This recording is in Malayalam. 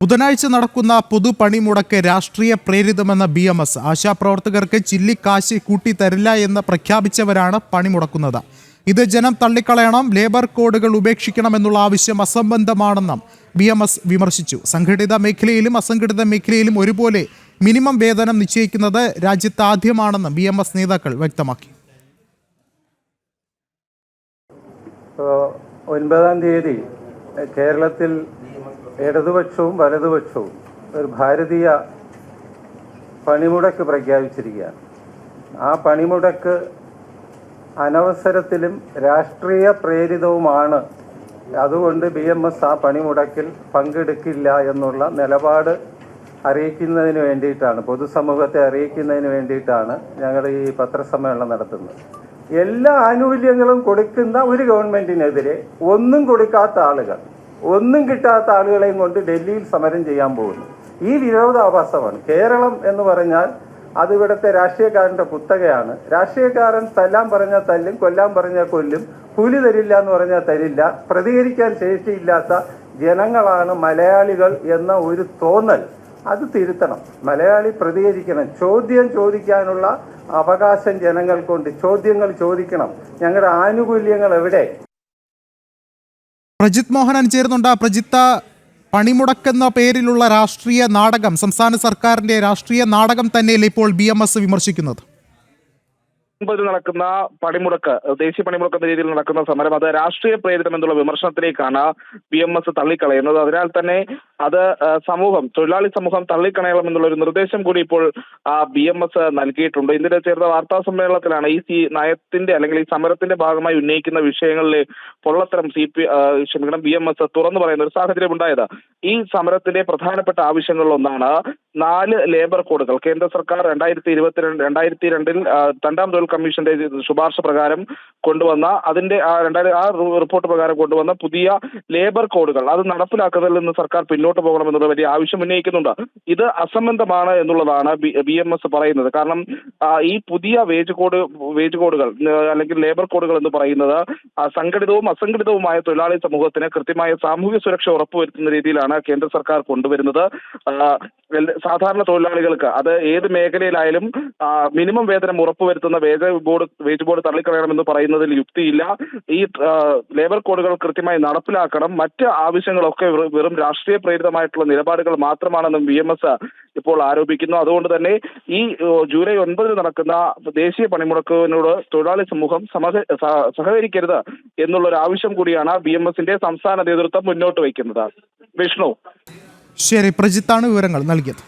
ബുധനാഴ്ച നടക്കുന്ന പൊതുപണിമുടക്ക് രാഷ്ട്രീയ പ്രേരിതമെന്ന BMS ആശാപ്രവർത്തകർക്ക് ചില്ലിക്കാശ് കൂട്ടിത്തരില്ല എന്ന് പ്രഖ്യാപിച്ചവരാണ് പണിമുടക്കുന്നത്. ഇത് ജനം തള്ളിക്കളയണം, ലേബർ കോഡുകൾ ഉപേക്ഷിക്കണമെന്നുള്ള ആവശ്യം അസംബന്ധമാണെന്നും BMS വിമർശിച്ചു. സംഘടിത മേഖലയിലും അസംഘടിത മേഖലയിലും ഒരുപോലെ മിനിമം വേതനം നിശ്ചയിക്കുന്നത് രാജ്യത്ത് ആദ്യമാണെന്നും BMS നേതാക്കൾ വ്യക്തമാക്കി. 9-ാം തീയതി കേരളത്തിൽ ഇടതുപക്ഷവും വലതുപക്ഷവും ഒരു ഭാരതീയ പണിമുടക്ക് പ്രഖ്യാപിച്ചിരിക്കുകയാണ്. ആ പണിമുടക്ക് അനവസരത്തിലും രാഷ്ട്രീയ പ്രേരിതവുമാണ്. അതുകൊണ്ട് BMS ആ പണിമുടക്കിൽ പങ്കെടുക്കില്ല എന്നുള്ള നിലപാട് അറിയിക്കുന്നതിന് വേണ്ടിയിട്ടാണ്, പൊതുസമൂഹത്തെ അറിയിക്കുന്നതിന് വേണ്ടിയിട്ടാണ് ഞങ്ങൾ ഈ പത്രസമ്മേളനം നടത്തുന്നത്. എല്ലാ ആനുകൂല്യങ്ങളും കൊടുക്കുന്ന ഒരു ഗവൺമെന്റിനെതിരെ ഒന്നും കൊടുക്കാത്ത ആളുകൾ, ഒന്നും കിട്ടാത്ത ആളുകളെയും കൊണ്ട് ഡൽഹിയിൽ സമരം ചെയ്യാൻ പോകുന്നു. ഈ വിരോധാഭാസമാണ്. കേരളം എന്ന് പറഞ്ഞാൽ അത് ഇവിടുത്തെ രാഷ്ട്രീയക്കാരന്റെ കുത്തകയാണ്. രാഷ്ട്രീയക്കാരൻ തല്ലാൻ പറഞ്ഞാൽ തല്ലും, കൊല്ലാൻ പറഞ്ഞാൽ കൊല്ലും, കൂലി തരില്ല എന്ന് പറഞ്ഞാൽ തരില്ല. പ്രതികരിക്കാൻ ശേഷിയില്ലാത്ത ജനങ്ങളാണ് മലയാളികൾ എന്ന ഒരു തോന്നൽ അത് തിരുത്തണം. മലയാളി പ്രതികരിക്കണം. ചോദ്യം ചോദിക്കാനുള്ള അവകാശം ജനങ്ങൾക്കുണ്ട്. ചോദ്യങ്ങൾ ചോദിക്കണം. ഞങ്ങളുടെ ആനുകൂല്യങ്ങൾ എവിടെ? പ്രജിത് മോഹനൻ ചേരുന്നുണ്ട്. പ്രജിത്ത്, പണിമുടക്കെന്ന പേരിലുള്ള രാഷ്ട്രീയ നാടകം, സംസ്ഥാന സർക്കാരിന്റെ രാഷ്ട്രീയ നാടകം തന്നെയല്ലേ ഇപ്പോൾ BMS വിമർശിക്കുന്നത്? നടക്കുന്ന പണിമുടക്ക്, ദേശീയ പണിമുടക്ക് എന്ന രീതിയിൽ നടക്കുന്ന സമരം അത് രാഷ്ട്രീയ പ്രേരിതം എന്നുള്ള വിമർശനത്തിലേക്കാണ് BMS തള്ളിക്കളയുന്നത്. അതിനാൽ തന്നെ അത് തൊഴിലാളി സമൂഹം തള്ളിക്കളയണം എന്നുള്ള ഒരു നിർദ്ദേശം കൂടി ഇപ്പോൾ BMS നൽകിയിട്ടുണ്ട്. ഇന്നലെ ചേർന്ന വാർത്താ സമ്മേളനത്തിലാണ് ഈ നയത്തിന്റെ അല്ലെങ്കിൽ ഈ സമരത്തിന്റെ ഭാഗമായി ഉന്നയിക്കുന്ന വിഷയങ്ങളിലെ പൊള്ളത്തരം BMS തുറന്നു പറയുന്ന ഒരു സാഹചര്യം ഉണ്ടായത്. ഈ സമരത്തിന്റെ പ്രധാനപ്പെട്ട ആവശ്യങ്ങളിലൊന്നാണ് 4 ലേബർ കോഡുകൾ. കേന്ദ്ര സർക്കാർ 2022 രണ്ടാം തൊഴിൽ കമ്മീഷന്റെ ശുപാർശ പ്രകാരം കൊണ്ടുവന്ന റിപ്പോർട്ട് പ്രകാരം കൊണ്ടുവന്ന പുതിയ ലേബർ കോഡുകൾ അത് നടപ്പിലാക്കുന്നതിൽ നിന്ന് സർക്കാർ പിന്നോട്ട് പോകണമെന്നുള്ള വലിയ ആവശ്യം ഉന്നയിക്കുന്നുണ്ട്. ഇത് അസംബന്ധമാണ് എന്നുള്ളതാണ് BMS പറയുന്നത്. കാരണം ഈ പുതിയ വേജ് കോഡുകൾ അല്ലെങ്കിൽ ലേബർ കോഡുകൾ എന്ന് പറയുന്നത് സംഘടിതവും അസംഘടിതവുമായ തൊഴിലാളി സമൂഹത്തിന് കൃത്യമായ സാമൂഹ്യ സുരക്ഷ ഉറപ്പുവരുത്തുന്ന രീതിയിലാണ് കേന്ദ്ര സർക്കാർ കൊണ്ടുവരുന്നത്. സാധാരണ തൊഴിലാളികൾക്ക് അത് ഏത് മേഖലയിലായാലും മിനിമം വേതനം ഉറപ്പുവരുത്തുന്ന വേജ് ബോർഡ് തള്ളിക്കളയണമെന്ന് പറയുന്നതിൽ യുക്തിയില്ല. ഈ ലേബർ കോഡുകൾ കൃത്യമായി നടപ്പിലാക്കണം. മറ്റ് ആവശ്യങ്ങളൊക്കെ വെറും രാഷ്ട്രീയ പ്രേരിതമായിട്ടുള്ള നിലപാടുകൾ മാത്രമാണെന്നും BMS ഇപ്പോൾ ആരോപിക്കുന്നു. അതുകൊണ്ട് തന്നെ ഈ ജൂലൈ 9 നടക്കുന്ന ദേശീയ പണിമുടക്കിനോട് തൊഴിലാളി സമൂഹം സഹകരിക്കരുത് എന്നുള്ളൊരു ആവശ്യം കൂടിയാണ് BMSന്റെ സംസ്ഥാന നേതൃത്വം മുന്നോട്ട് വയ്ക്കുന്നത്. വിഷ്ണു. ശരി, പ്രജിത്താണ് വിവരങ്ങൾ നൽകിയത്.